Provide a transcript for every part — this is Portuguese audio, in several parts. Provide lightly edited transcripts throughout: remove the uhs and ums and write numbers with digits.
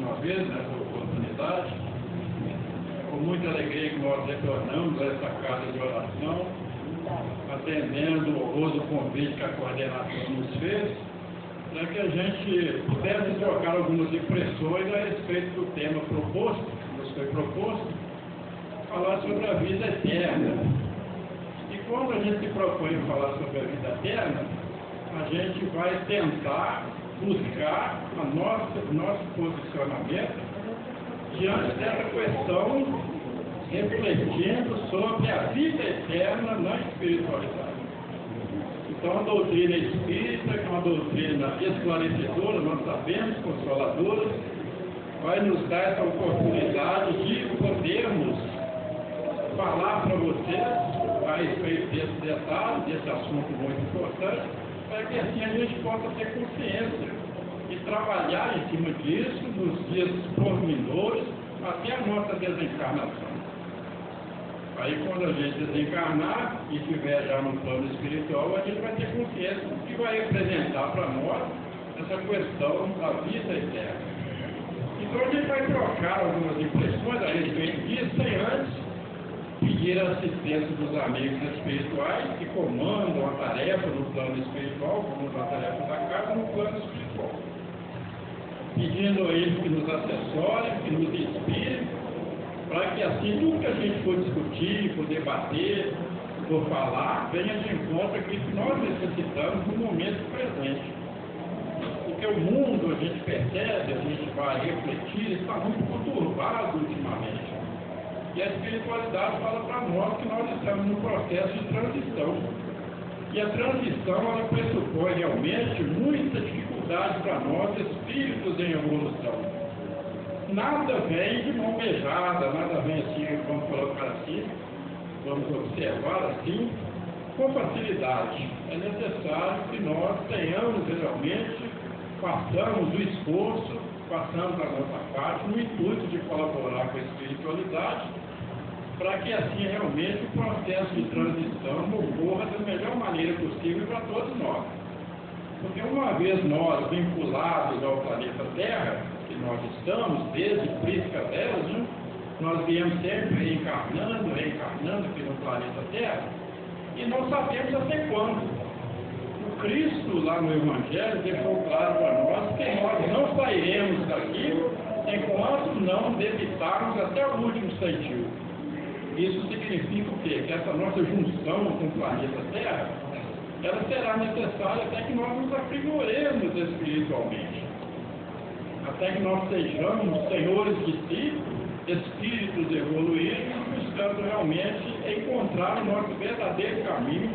uma vez nessa oportunidade. Com muita alegria que nós retornamos a essa casa de oração, atendendo o honroso convite que a coordenação nos fez, para que a gente pudesse trocar algumas impressões a respeito do tema proposto, que nos foi proposto, falar sobre a vida eterna. E quando a gente se propõe a falar sobre a vida eterna, a gente vai tentar buscar nosso posicionamento diante dessa questão, refletindo sobre a vida eterna na espiritualidade. Então, a doutrina espírita, que é uma doutrina esclarecedora, nós sabemos, consoladora, vai nos dar essa oportunidade de podermos falar para vocês a respeito desse detalhe, desse assunto muito importante, para que assim a gente possa ter consciência e trabalhar em cima disso nos dias pormenores até a nossa desencarnação. Aí quando a gente desencarnar e estiver já no plano espiritual, a gente vai ter consciência do que vai representar para nós essa questão da vida eterna. Então a gente vai trocar algumas impressões a respeito disso, sem antes pedir a assistência dos amigos espirituais que comandam a tarefa no plano espiritual, comandam a tarefa da casa no plano espiritual. Pedindo a eles que nos assessorem, que nos inspirem, para que assim tudo que a gente for discutir, for debater, for falar, venha de encontro aquilo que nós necessitamos no momento presente. Porque o mundo, a gente percebe, a gente vai refletir, está muito conturbado ultimamente. E a espiritualidade fala para nós que nós estamos num processo de transição. E a transição, ela pressupõe realmente muita dificuldade para nós, espíritos em evolução. Nada vem de mão beijada, nada vem assim, vamos colocar assim, vamos observar assim, com facilidade. É necessário que nós tenhamos realmente, façamos o esforço, façamos a nossa parte, no intuito de colaborar com a espiritualidade, para que assim realmente o processo de transição ocorra da melhor maneira possível para todos nós. Porque uma vez nós vinculados ao planeta Terra, que nós estamos, desde Prisca delas, né? Nós viemos sempre reencarnando aqui no planeta Terra, e não sabemos até quando. O Cristo, lá no Evangelho, deixou claro para nós que nós não sairemos daqui enquanto não debitarmos até o último centímetro. Isso significa o quê? Que essa nossa junção com o planeta Terra, ela será necessária até que nós nos aprimoremos espiritualmente. Até que nós sejamos senhores de si, espíritos evoluídos, buscando realmente encontrar o nosso verdadeiro caminho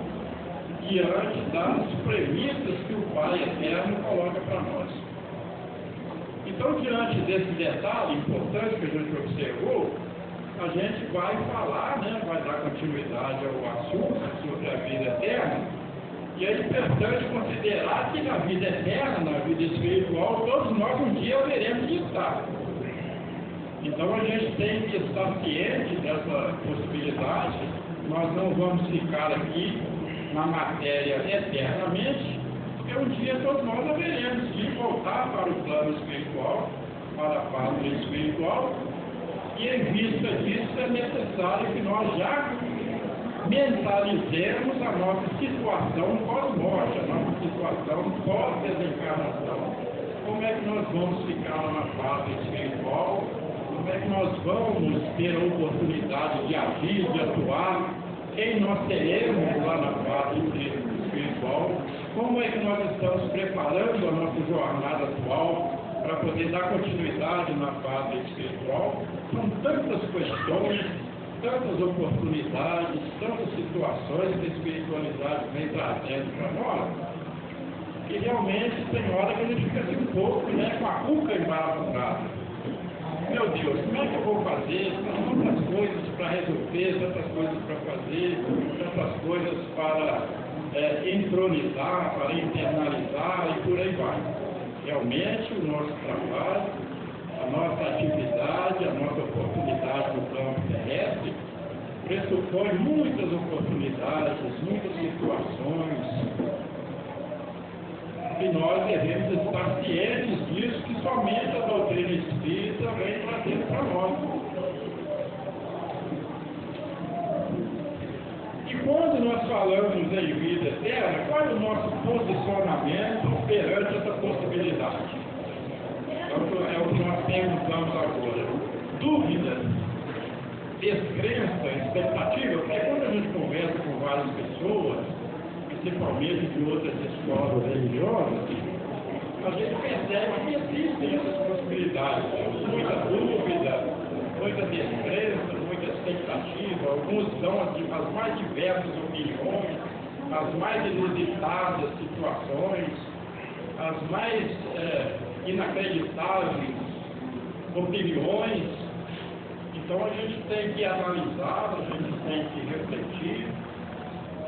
diante das premissas que o Pai Eterno coloca para nós. Então, diante desse detalhe importante que a gente observou, a gente vai falar, né, vai dar continuidade ao assunto sobre a vida eterna. E é importante considerar que na vida eterna, na vida espiritual, todos nós um dia haveremos de estar. Então a gente tem que estar ciente dessa possibilidade. Nós não vamos ficar aqui na matéria eternamente, porque um dia todos nós haveremos de voltar para o plano espiritual, para a pátria espiritual, e em vista disso é necessário que nós já mentalizemos a nossa situação pós-morte, a nossa situação pós-desencarnação. Como é que nós vamos ficar lá na pátria espiritual? Como é que nós vamos ter a oportunidade de agir, de atuar? Quem nós teremos lá na pátria espiritual? Como é que nós estamos preparando a nossa jornada atual para poder dar continuidade na pátria espiritual? São tantas questões, tantas oportunidades, tantas situações que a espiritualidade vem trazendo para nós, que realmente tem hora que a gente fica assim um pouco, né, com a cuca embaralhada. Meu Deus, como é que eu vou fazer? São tantas coisas para resolver, tantas coisas para fazer, tantas coisas para entronizar, para internalizar e por aí vai. Realmente o nosso trabalho, a nossa atividade, a nossa oportunidade no campo terrestre pressupõe muitas oportunidades, muitas situações, e nós devemos estar cientes disso, que somente a doutrina espírita posicionamento perante essa possibilidade. Então, é o que nós perguntamos agora. Dúvida, descrença, expectativa, porque quando a gente conversa com várias pessoas, principalmente de outras escolas religiosas, a gente percebe que existem essas possibilidades. Temos muita dúvida, muita descrença, muita expectativa, alguns dão as mais diversas opiniões, as mais inusitadas situações, as mais inacreditáveis opiniões. Então a gente tem que analisar, a gente tem que refletir,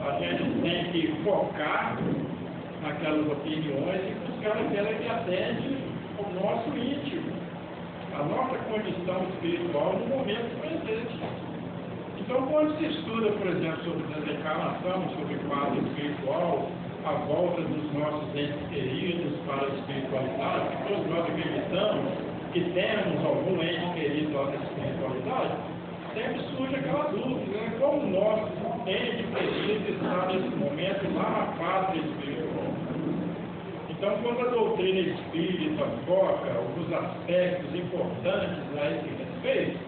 a gente tem que focar naquelas opiniões e buscar aquela que atende ao nosso íntimo, a nossa condição espiritual no momento presente. Então, quando se estuda, por exemplo, sobre desencarnação, sobre o quadro espiritual, a volta dos nossos entes queridos para a espiritualidade, que todos nós acreditamos que temos algum ente querido lá na espiritualidade, sempre surge aquela dúvida, né? Como o nosso ente querido está nesse momento lá na pátria espiritual. Então, quando a doutrina espírita foca alguns aspectos importantes a esse respeito,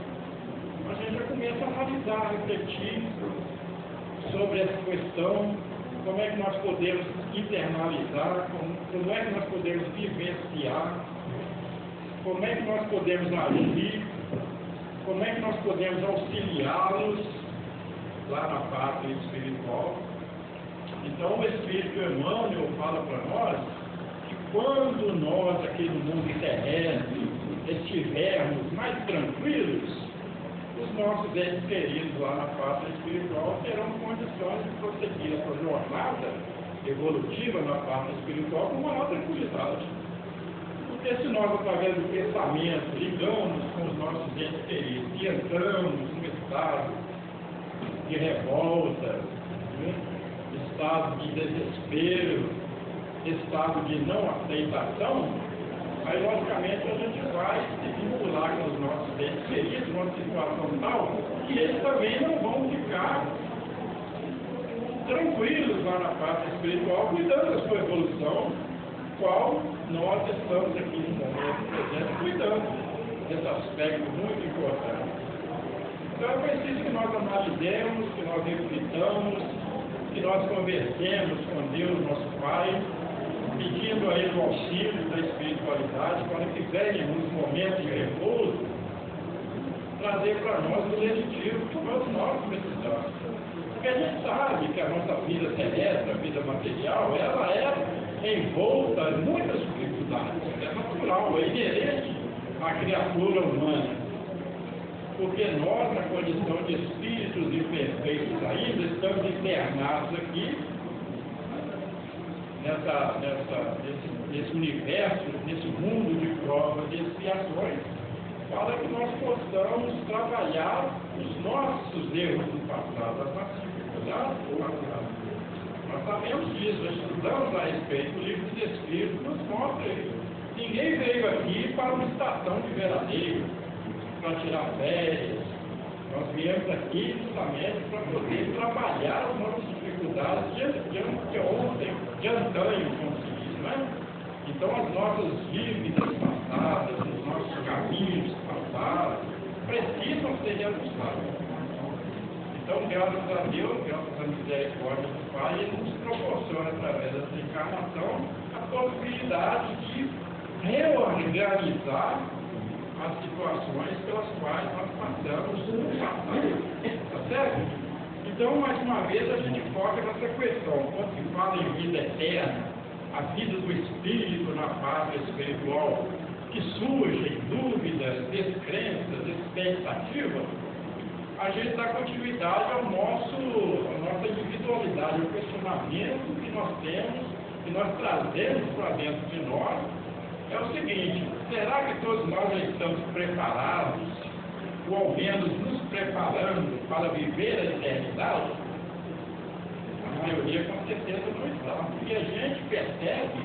a gente já começa a analisar, a refletir sobre essa questão, como é que nós podemos internalizar, como é que nós podemos vivenciar, como é que nós podemos agir, como é que nós podemos auxiliá-los lá na pátria espiritual. Então, o Espírito Emmanuel fala para nós que quando nós aqui no mundo terrestre estivermos mais tranquilos, os nossos entes queridos lá na pátria espiritual terão condições de prosseguir a sua jornada evolutiva na pátria espiritual com maior tranquilidade. Porque se nós, através do pensamento, ligamos com os nossos entes queridos e entramos num estado de revolta, né? Estado de desespero, estado de não aceitação, aí, logicamente, a gente vai se vincular com os nossos entes queridos numa situação tal que eles também não vão ficar tranquilos lá na parte espiritual, cuidando da sua evolução, qual nós estamos aqui no momento presente, cuidando desse aspecto muito importante. Então, é preciso que nós analisemos, que nós reflitamos, que nós conversemos com Deus, nosso Pai, pedindo a Ele o auxílio da espiritualidade, para que venha, nos momentos de repouso, trazer para nós o legítimo que todos nós precisamos. Porque a gente sabe que a nossa vida terrestre, a vida material, ela é envolta em muitas dificuldades. É natural, é inerente à criatura humana. Porque nós, na condição de espíritos imperfeitos ainda, estamos internados aqui, nesse universo, nesse mundo de provas e expiações, para que nós possamos trabalhar os nossos erros do passado, as nossas dificuldades do passado. Nós sabemos disso, nós estudamos a respeito, o livro dos Espíritos nos mostra isso. Ninguém veio aqui para uma estação de veraneio, para tirar férias. Nós viemos aqui justamente para poder trabalhar as nossas dificuldades de ontem, de antanho, como se diz, não é? Então, as nossas dívidas passadas, os nossos caminhos passados, precisam ser realizados. Então, graças a Deus, graças à misericórdia do Pai, Ele nos proporciona, através dessa encarnação, a possibilidade de reorganizar as situações pelas quais nós passamos no passado. Tá certo? Então, mais uma vez, a gente foca nessa questão. Quando se fala em vida eterna, a vida do espírito na pátria espiritual, que surgem dúvidas, descrenças, expectativas, a gente dá continuidade à nossa individualidade, ao questionamento que nós temos, que nós trazemos para dentro de nós. É o seguinte: será que todos nós já estamos preparados, ou ao menos nos preparando para viver a eternidade? A maioria com certeza não está, porque a gente percebe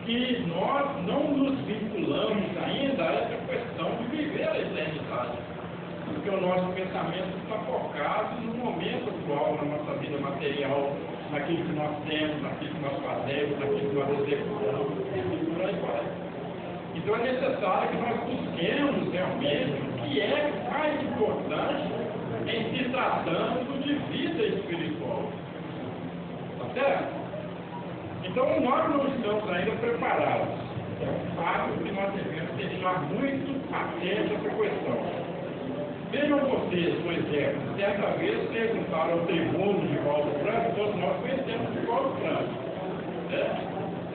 que nós não nos vinculamos ainda a essa questão de viver a eternidade, porque o nosso pensamento está focado no momento atual, na nossa vida material naquilo que nós temos, naquilo que nós fazemos, naquilo que nós executamos, e por aí vai. Então é necessário que nós busquemos realmente o que é mais importante em se tratando de vida espiritual. Tá certo? Então nós não estamos ainda preparados. É um fato que nós devemos deixar muito atento a essa questão. Vejam vocês, por exemplo, certa vez perguntaram ao tribuno de Valdo Franco, todos nós conhecemos de Valdo Franco, né?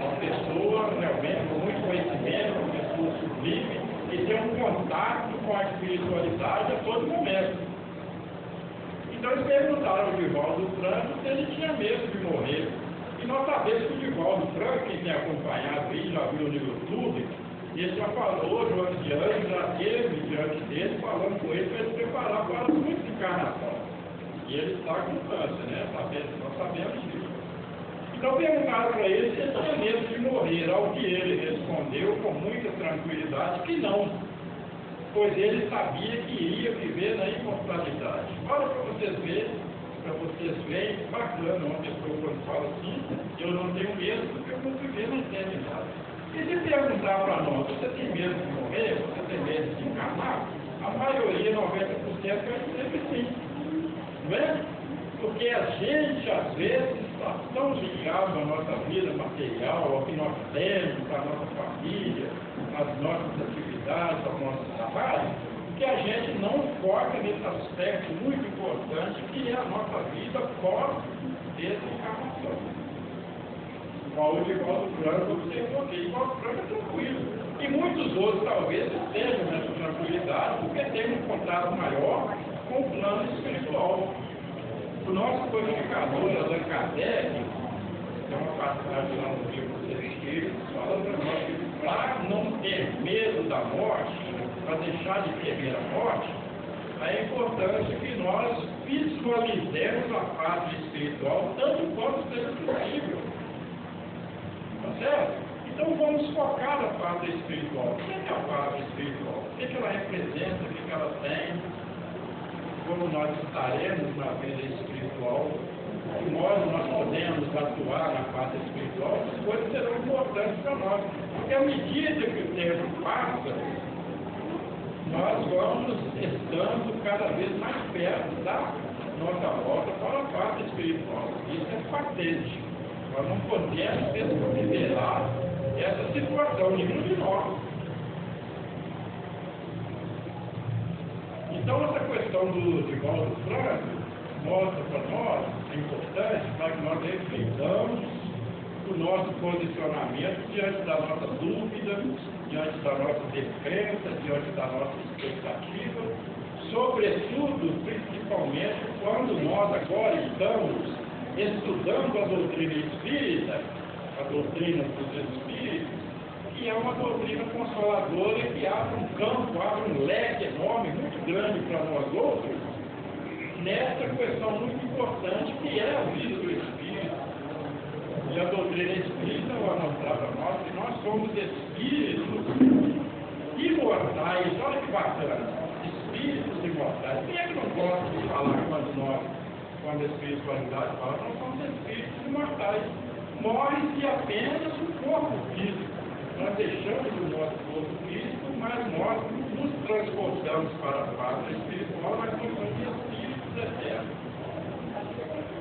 Uma pessoa realmente com muito conhecimento, uma pessoa sublime, e tem um contato com a espiritualidade a todo momento. Então eles perguntaram ao Divaldo Franco se ele tinha medo de morrer. E nós sabemos que o Divaldo Franco, quem tem acompanhado aí, já viu no YouTube, ele já falou, João de Anjos já teve diante dele, falando com ele para ele preparar para a sua encarnação. E ele está com câncer, né? Nós sabemos disso. Então perguntaram para ele se ele tinha medo de morrer, ao que ele respondeu com muita tranquilidade que não, pois ele sabia que iria viver na imortalidade. Olha para vocês verem, bacana uma pessoa quando fala assim, eu não tenho medo porque eu vou viver na eternidade. E se perguntar para nós, você tem medo de morrer, você tem medo de encarnar? A maioria, 90%, vai dizer que sim. Não é? Porque a gente, às vezes, está tão ligado à nossa vida material, ao que nós temos, à nossa família, às nossas atividades, ao nosso trabalho, que a gente não foca nesse aspecto muito importante que é a nossa vida pós-desencarnação. Qual o Divaldo Franco observou aqui, Divaldo Franco é tranquilo. E muitos outros talvez estejam nessa tranquilidade porque têm um contato maior com o plano espiritual. O nosso codificador, Allan Kardec, tem uma passagem lá no livro dos Espíritos, fala para nós que para não ter medo da morte, para deixar de temer a morte, é importante que nós visualizemos a parte espiritual tanto quanto seja possível. Tá certo? Então vamos focar na parte espiritual. O que é a parte espiritual? O que ela representa? O que ela tem? Como nós estaremos na vida espiritual? De que modo nós podemos atuar na parte espiritual? Essas coisas serão importantes para nós. Porque à medida que o tempo passa, nós vamos estando cada vez mais perto da nossa volta para a parte espiritual. Isso é patente. Nós não podemos desconsiderar essa situação, nenhum de nós. Então, essa questão do Divaldo Franco mostra para nós, é importante, para que nós reflitamos o nosso posicionamento diante da nossa dúvida, diante da nossa defesa, diante da nossa expectativa, sobretudo, principalmente, quando nós agora estamos estudando a doutrina espírita, a doutrina dos espíritos, que é uma doutrina consoladora que abre um campo, abre um leque enorme, muito grande para nós outros, nessa questão muito importante que é a vida do espírito. E a doutrina espírita vai mostrar para nós que nós somos espíritos imortais. Olha que bacana, espíritos imortais. Quem é que não gosta de falar quando a espiritualidade fala? Nós somos espíritos imortais. Morre-se apenas o corpo físico. Nós deixamos o nosso corpo físico, mas nós nos transportamos para a pátria espiritual, mas nós somos espíritos eternos.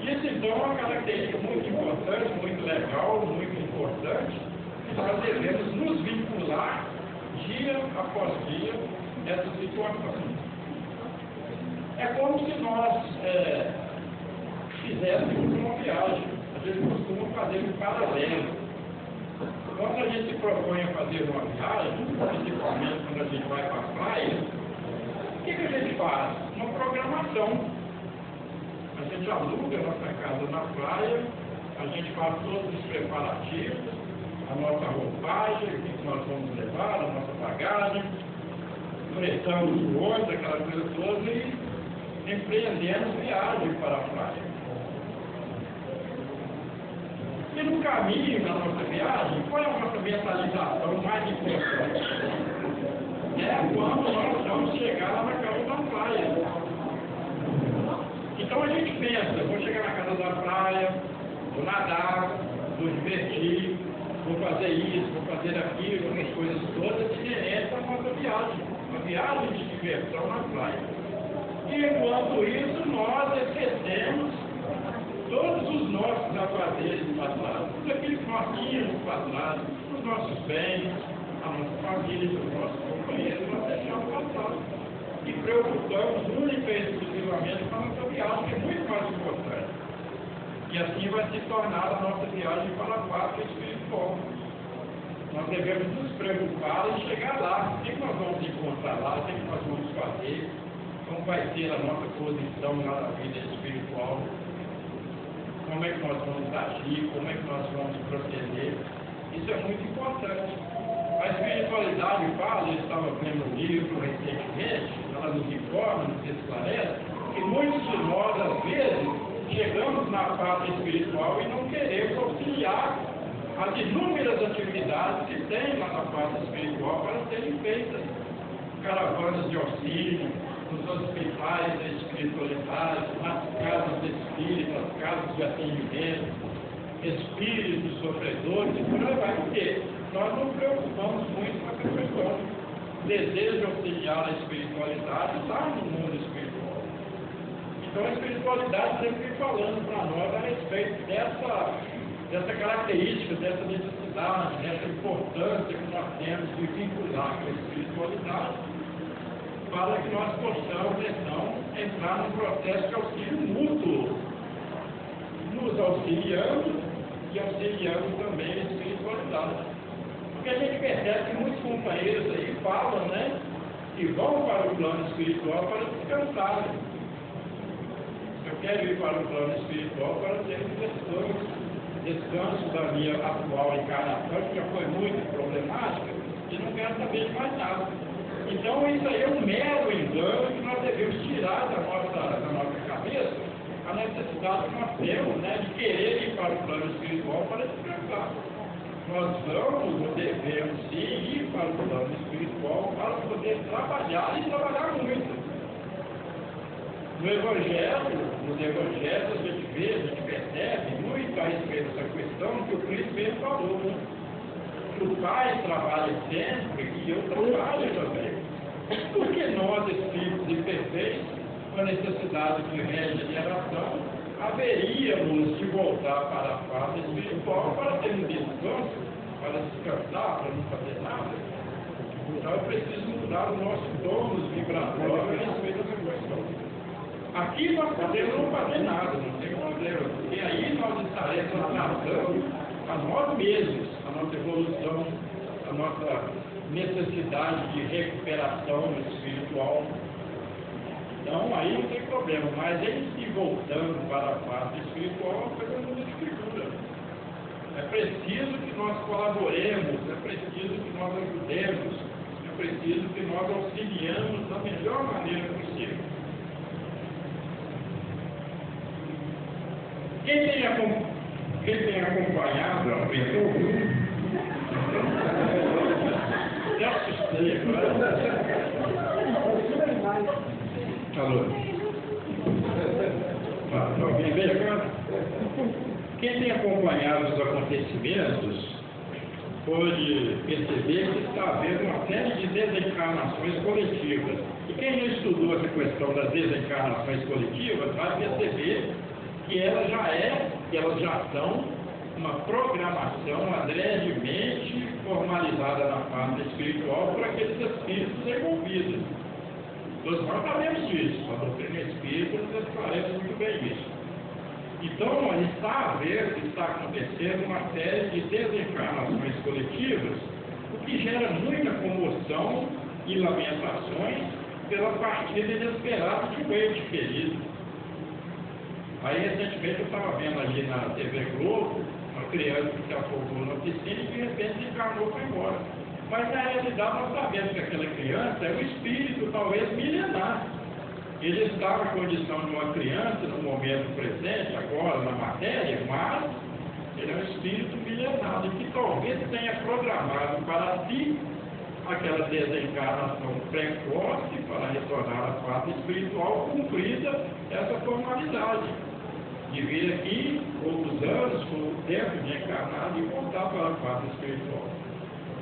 Isso, então, é uma característica muito importante, muito legal, muito importante, que nós devemos nos vincular dia após dia essa situação. É como se nós fizéssemos uma viagem. A gente costuma fazer um paralelo. Quando a gente se propõe a fazer uma viagem, principalmente quando a gente vai para a praia, o que a gente faz? Uma programação. A gente aluga a nossa casa na praia, a gente faz todos os preparativos, a nossa roupagem, o que nós vamos levar, a nossa bagagem, fretamos o ônibus, aquela coisa toda, e empreendemos viagem para a praia. E no caminho da nossa viagem, qual é a nossa mentalização mais importante? É quando nós vamos chegar lá na casa da praia. Então a gente pensa, vou chegar na casa da praia, vou nadar, vou divertir, vou fazer isso, vou fazer aquilo, as coisas todas inerentes à nossa viagem, uma viagem de diversão na praia. E enquanto isso, nós esquecemos todos os nossos afazeres passados, tudo aquilo que nós tínhamos passado, os nossos bens, a nossa família, os nossos companheiros, nós deixamos passar. E preocupamos única e exclusivamente com a nossa viagem, que é muito mais importante. E assim vai se tornar a nossa viagem para a pátria espiritual. Nós devemos nos preocupar em chegar lá. O que nós vamos encontrar lá? O que nós vamos fazer? Como vai ser a nossa posição na vida espiritual? Como é que nós vamos agir? Como é que nós vamos proceder? Isso é muito importante. A espiritualidade fala, eu estava vendo um livro recentemente, ela nos informa, nos esclarece, que muitos de nós, às vezes, chegamos na parte espiritual e não queremos auxiliar as inúmeras atividades que tem lá na parte espiritual para serem feitas. Caravanas de auxílio, nos hospitais da espiritualidade, nas casas espíritas, casas de atendimento, espíritos sofredores, e por aí vai. Por quê? Nós não preocupamos muito com essa questão. O desejo de auxiliar a espiritualidade está no mundo espiritual. Então a espiritualidade sempre vem falando para nós a respeito dessa característica, dessa necessidade, dessa importância que nós temos de vincular com a espiritualidade, para que nós possamos, então, entrar num processo de auxílio mútuo, nos auxiliando e auxiliando também a espiritualidade. Porque a gente percebe que muitos companheiros aí falam, né, que vão para o plano espiritual para descansar. Eu quero ir para o plano espiritual para ter um descanso da minha atual encarnação, que já foi muito problemática, e não quero saber de mais nada. Então isso aí é um mero engano que nós devemos tirar da nossa cabeça a necessidade que nós temos, né, de querer ir para o plano espiritual para descansar. Nós vamos ou devemos sim ir para o plano espiritual para poder trabalhar e trabalhar muito. Nos evangelhos a gente percebe muito a respeito dessa questão que o Cristo mesmo falou, né? Que o Pai trabalha sempre e eu trabalho também. Porque nós, espíritos imperfeitos, com a necessidade de regeneração, haveríamos de voltar para a fase espiritual para ter um descanso, para descansar, para não fazer nada. Então eu preciso mudar o nosso tônus vibratório a respeito dessa questão. Aqui nós podemos não fazer nada, não tem problema, porque aí nós estaremos atrasando a nós mesmos, a nossa evolução, a nossa necessidade de recuperação espiritual. Então aí não tem problema, mas em se voltando para a parte espiritual, é uma coisa de figura. É preciso que nós colaboremos, é preciso que nós ajudemos, é preciso que nós auxiliamos da melhor maneira possível. Quem tem acompanhado a pessoa, já assustei agora. Alô? Alguém veio agora? Quem tem acompanhado os acontecimentos pode perceber que está havendo uma série de desencarnações coletivas. E quem já estudou essa questão das desencarnações coletivas vai perceber que elas já são uma programação adredemente formalizada na parte espiritual por aqueles espíritos envolvidos. Todos nós sabemos disso, a doutrina espírita nos esclarece muito bem isso. Então, está acontecendo uma série de desencarnações coletivas, o que gera muita comoção e lamentações pela partida inesperada de um ente querido. Aí, recentemente, eu estava vendo ali na TV Globo, uma criança que se afogou na piscina e, de repente, encarnou e foi embora. Mas, na realidade, nós sabemos que aquela criança é um espírito, talvez, milenar. Ele está na condição de uma criança, no momento presente, agora, na matéria, mas ele é um espírito milenar, que talvez tenha programado para si aquela desencarnação precoce para retornar à parte espiritual, cumprida essa formalidade. de vir aqui, outros anos, com o tempo de encarnar e voltar para a parte espiritual.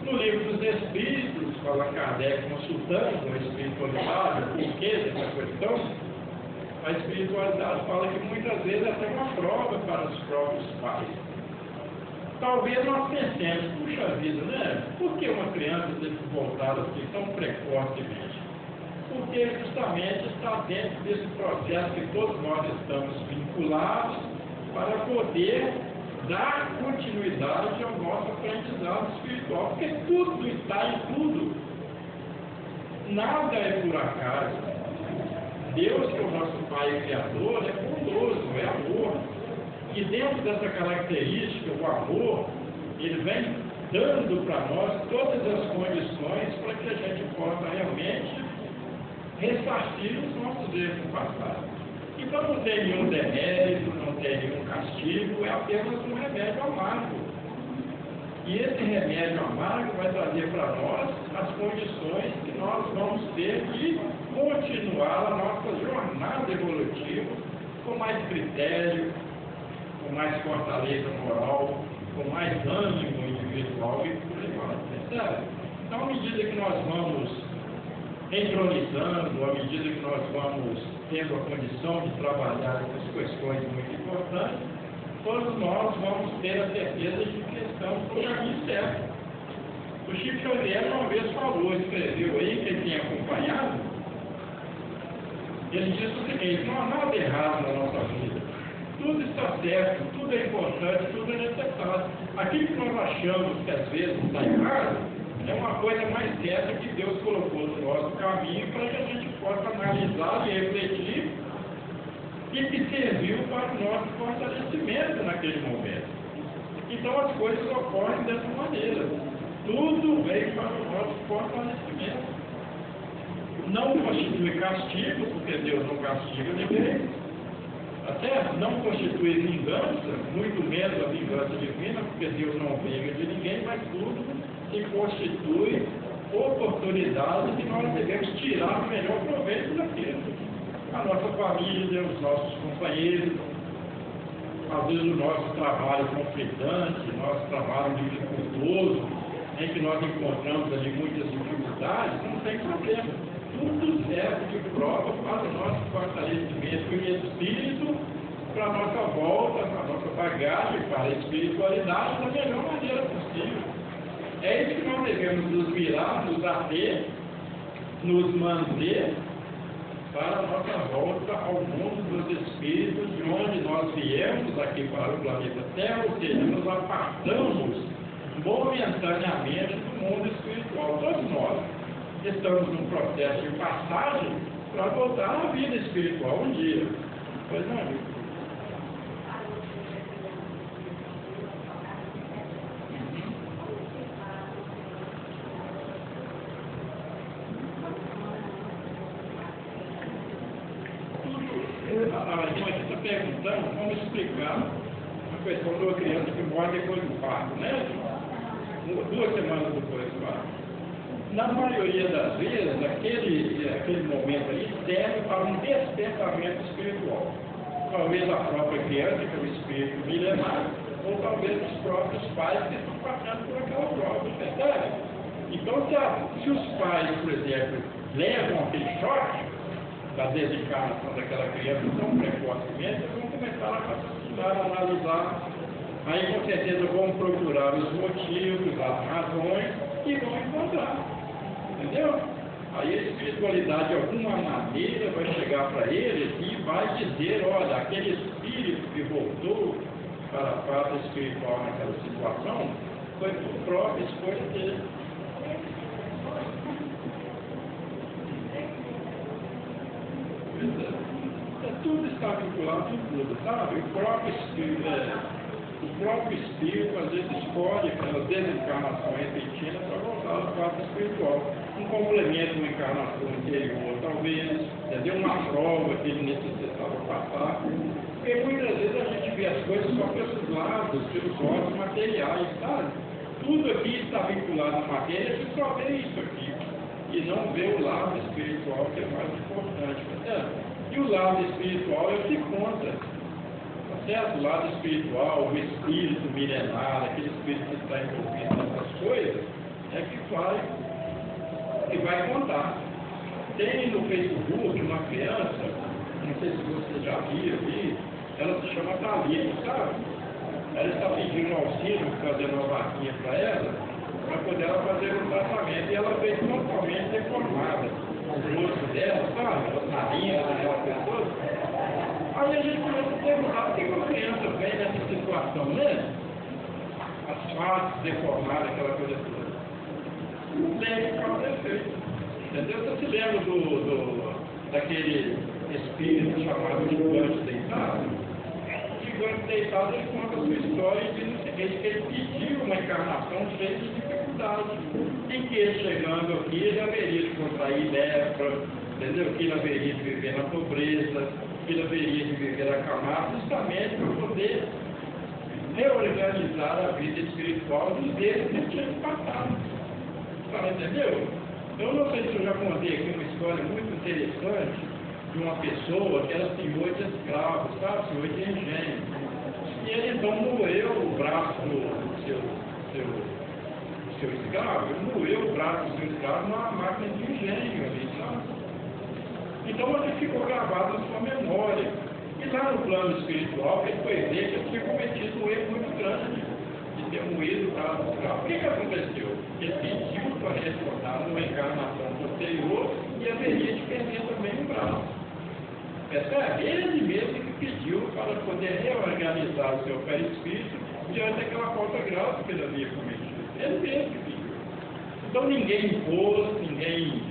No livro dos Espíritos, fala Kardec consultando a espiritualidade, o porquê dessa questão, a espiritualidade fala que muitas vezes é até uma prova para os próprios pais. Talvez nós pensemos, puxa vida, né? Por que uma criança tem que voltar assim tão precocemente? Porque justamente está dentro desse processo que todos nós estamos vinculados para poder dar continuidade ao nosso aprendizado espiritual, porque tudo está em tudo. Nada é por acaso. Deus, que é o nosso Pai Criador, é bondoso, é amor. E dentro dessa característica, o amor, ele vem dando para nós todas as condições para que a gente possa realmente ressarcir os nossos erros do passado. Então não tem nenhum demérito, não tem nenhum castigo, é apenas um remédio amargo. E esse remédio amargo vai trazer para nós as condições que nós vamos ter de continuar a nossa jornada evolutiva com mais critério, com mais fortaleza moral, com mais ânimo individual e por aí vai. Então, à medida que nós vamos entronizando, à medida que nós vamos tendo a condição de trabalhar essas questões muito importantes, todos nós vamos ter a certeza de que estamos no caminho certo. O Chico Xavier uma vez falou, escreveu aí, quem tem acompanhado, ele disse o seguinte: não há nada errado na nossa vida. Tudo está certo, tudo é importante, tudo é necessário. Aquilo que nós achamos que às vezes está errado, é uma coisa mais certa que Deus colocou no nosso caminho para que a gente possa analisar e refletir e que serviu para o nosso fortalecimento naquele momento. Então as coisas ocorrem dessa maneira. Tudo vem para o nosso fortalecimento. Não constitui castigo, porque Deus não castiga ninguém. Até não constitui vingança, muito menos a vingança divina, porque Deus não vinga de ninguém, mas tudo se constitui oportunidade que nós devemos tirar o melhor proveito daquilo. A nossa família, os nossos companheiros, às vezes o nosso trabalho conflitante, nosso trabalho dificultoso, em que nós encontramos ali muitas dificuldades, não tem problema. Tudo serve de prova para o nosso fortalecimento em espírito, para a nossa volta, para a nossa bagagem, para a espiritualidade da melhor maneira possível. É isso que nós devemos nos virar, nos ater, nos manter para a nossa volta ao mundo dos espíritos, de onde nós viemos aqui para o planeta Terra, ou seja, nos apartamos momentaneamente do mundo espiritual. Todos nós estamos num processo de passagem para voltar à vida espiritual um dia. Pois não, amigo? A gente está perguntando, vamos explicar a questão de uma criança que morre depois do parto, né? 2 semanas depois do parto. Na maioria das vezes, aquele momento ali serve para um despertamento espiritual. Talvez a própria criança, que é o espírito milenar, ou talvez os próprios pais que estão passando por aquela prova, percebe? Então, se os pais, por exemplo, levam aquele choque da desencarnação daquela criança tão precocemente, eles vão começar a raciocinar, a analisar. Aí, com certeza, vão procurar os motivos, as razões, e vão encontrar. Entendeu? Aí a espiritualidade, de alguma maneira, vai chegar para eles e vai dizer: olha, aquele espírito que voltou para a parte espiritual naquela situação foi por própria escolha dele. Tudo está vinculado em tudo, sabe? O próprio espírito às vezes escolhe aquela desencarnação repentina para voltar à parte espiritual. Um complemento, uma encarnação anterior, talvez, entendeu? Uma prova que ele necessitava passar. Porque muitas vezes a gente vê as coisas só pelos lados, pelos olhos materiais, sabe? Tudo aqui está vinculado à matéria, a gente só vê isso aqui. E não vê o lado espiritual, que é mais importante. E o lado espiritual é o que conta. certo? O lado espiritual, o espírito milenar, aquele espírito que está envolvido nessas coisas, é que vai contar. Tem no Facebook uma criança, não sei se você já viu aqui, ela se chama Thalita, sabe? Ela está pedindo auxílio, fazendo uma vaquinha para ela, para poder ela fazer um tratamento. E ela veio totalmente deformada. O rosto dela, sabe? As narinas, aquela pessoa. Aí a gente começa a perguntar por que uma criança vem nessa situação, né? As faces deformadas, aquela coisa toda. Lembra qual é o defeito. Entendeu? Você se lembra daquele espírito chamado gigante deitado? O gigante deitado, ele conta a sua história e diz o seguinte, que ele pediu uma encarnação cheia de dificuldades, em que ele chegando aqui, ele haveria de contrair lepra, entendeu? Que ele haveria de viver na pobreza, que ele haveria de viver acamado, justamente para poder reorganizar a vida espiritual dos deles que ele tinha passado. Tá, entendeu? Eu não sei se eu já contei aqui uma história muito interessante de uma pessoa que era senhor de escravos, sabe? Senhor de engenho. E ele então moeu o braço do seu escravo, ele moeu o braço do seu escravo numa máquina de engenho ali, sabe? Então ele ficou gravado na sua memória. E lá no plano espiritual, ele foi ver que ele tinha cometido um erro muito grande de ter moído o braço do escravo. O que aconteceu? Ele pediu para retornar numa encarnação posterior e haveria de perder também o braço. Percebe? Ele mesmo que pediu para poder reorganizar o seu perispírito diante daquela falta grave que ele havia cometido. Ele mesmo que pediu. Então ninguém impôs, ninguém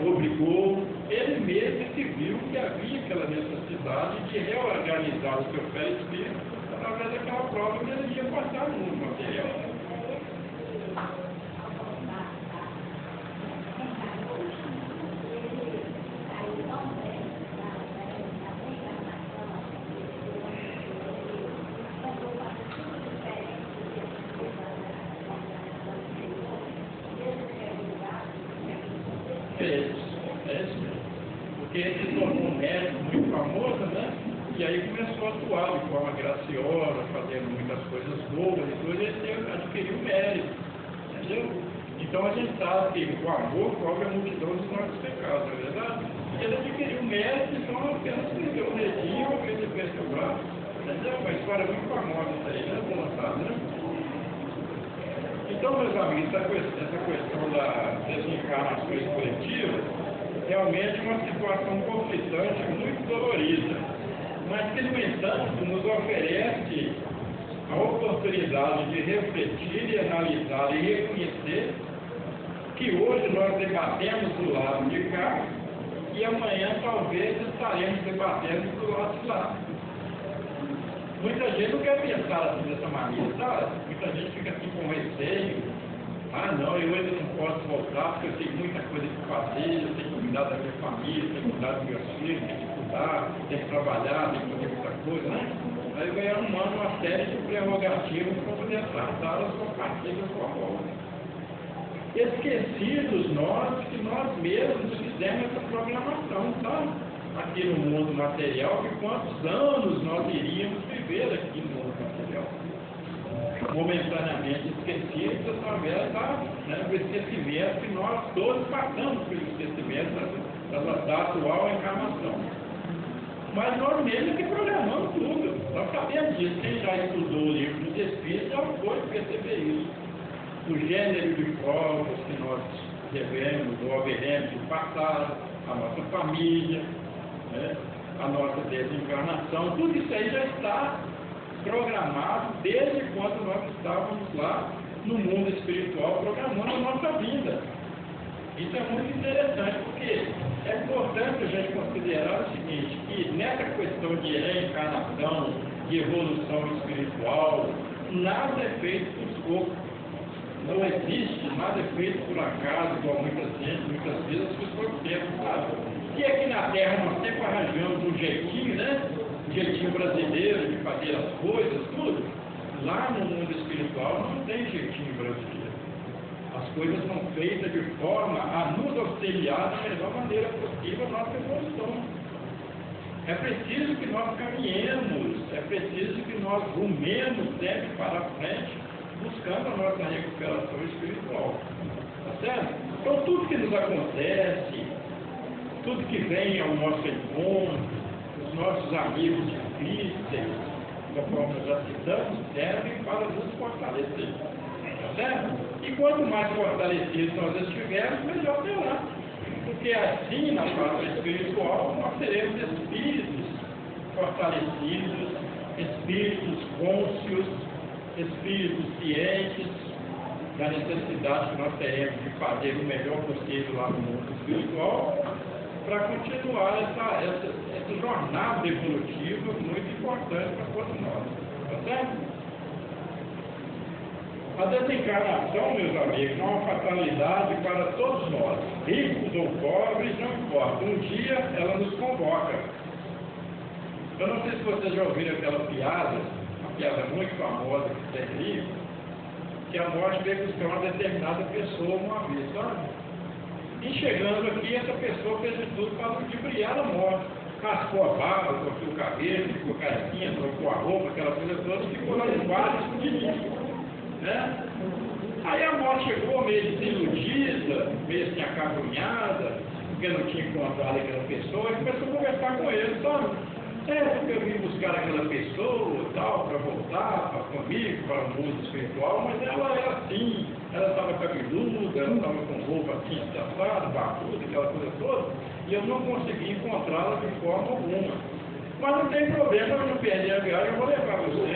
obrigou, ele mesmo que viu que havia aquela necessidade de reorganizar o seu perispírito através daquela prova que ele ia passar no mundo material. Porque ele se tornou um médico muito famoso, né? E aí começou a atuar de forma graciosa, fazendo muitas coisas boas e tudo, e ele adquiriu mérito, entendeu? Então a gente sabe que o amor cobre a multidão dos nossos pecados, não é verdade? E ele adquiriu mérito, então apenas perdeu o dedinho, ou ele perdeu o braço, entendeu? Uma história muito famosa isso aí, né? Bom, sabe, né? Então, meus amigos, essa questão das desencarnações coletivas realmente é uma situação conflitante, muito dolorida, mas que, no entanto, nos oferece a oportunidade de refletir e analisar e reconhecer que hoje nós debatemos do lado de cá e amanhã talvez estaremos debatendo do lado de lá. Muita gente não quer pensar assim dessa maneira, sabe? Muita gente fica assim com receio. Ah, não, eu ainda não posso voltar porque eu tenho muita coisa para fazer, eu tenho que cuidar da minha família, tenho que cuidar dos meus filhos, tenho que estudar, tenho que trabalhar, tenho que fazer muita coisa, né? Aí vai arrumando uma série de prerrogativas para poder tratar a sua partida, a sua volta. Esquecidos nós que nós mesmos fizemos essa programação, sabe? Aqui no mundo material, que quantos anos nós iríamos viver aqui no mundo material. Momentaneamente esquecidos através do esquecimento que nós todos passamos pelo esquecimento da atual encarnação. Mas nós mesmos que programamos tudo. Nós sabemos disso. Quem já estudou o livro dos Espíritos já pode perceber isso. O gênero de provas que nós devemos ou haveremos de passar, a nossa família, né, a nossa desencarnação, tudo isso aí já está programado desde quando nós estávamos lá no mundo espiritual programando a nossa vida. Isso é muito interessante, porque é importante a gente considerar o seguinte, que nessa questão de reencarnação, de evolução espiritual, nada é feito por pouco. Não existe nada feito por acaso, igual muitas vezes as pessoas pensam, sabe? E aqui na Terra nós sempre arranjamos um jeitinho, né? Um jeitinho brasileiro de fazer as coisas, tudo. Lá no mundo espiritual não tem jeitinho brasileiro. As coisas são feitas de forma a nos auxiliar da melhor maneira possível a nossa evolução. É preciso que nós caminhemos, é preciso que nós rumemos sempre para frente, buscando a nossa recuperação espiritual. Tá certo? Então, tudo que nos acontece, tudo que vem ao nosso encontro, os nossos amigos difíceis, conforme nós já citamos, servem para nos fortalecer. Tá certo? E quanto mais fortalecidos nós estivermos, melhor será. Porque assim, na parte espiritual, nós teremos espíritos fortalecidos, espíritos cônscios, espíritos cientes da necessidade que nós teremos de fazer o melhor possível lá no mundo espiritual, para continuar essa jornada evolutiva muito importante para todos nós. Tá certo? A desencarnação, meus amigos, é uma fatalidade para todos nós, ricos ou pobres, não importa. Um dia ela nos convoca. Eu não sei se vocês já ouviram aquela piada, uma piada muito famosa que tem livro, que a morte veio buscar uma determinada pessoa uma vez, sabe? E chegando aqui, essa pessoa fez de tudo para ludibriar a morte. Raspou a barba, cortou o cabelo, ficou carequinha, trocou a roupa, aquela coisa toda, e ficou lá embaixo escondidinho. Né? Aí a morte chegou meio desiludida, meio assim acabrunhada, porque não tinha encontrado aquela pessoa, e começou a conversar com ele, sabe? Porque eu vim buscar aquela pessoa tal, para voltar comigo, para o mundo espiritual, mas ela era assim, ela estava cabeluda, ela estava com roupa assim, safada, barbuda, aquela coisa toda, e eu não consegui encontrá-la de forma alguma. Mas não tem problema, eu não perdi a viagem, eu vou levar você.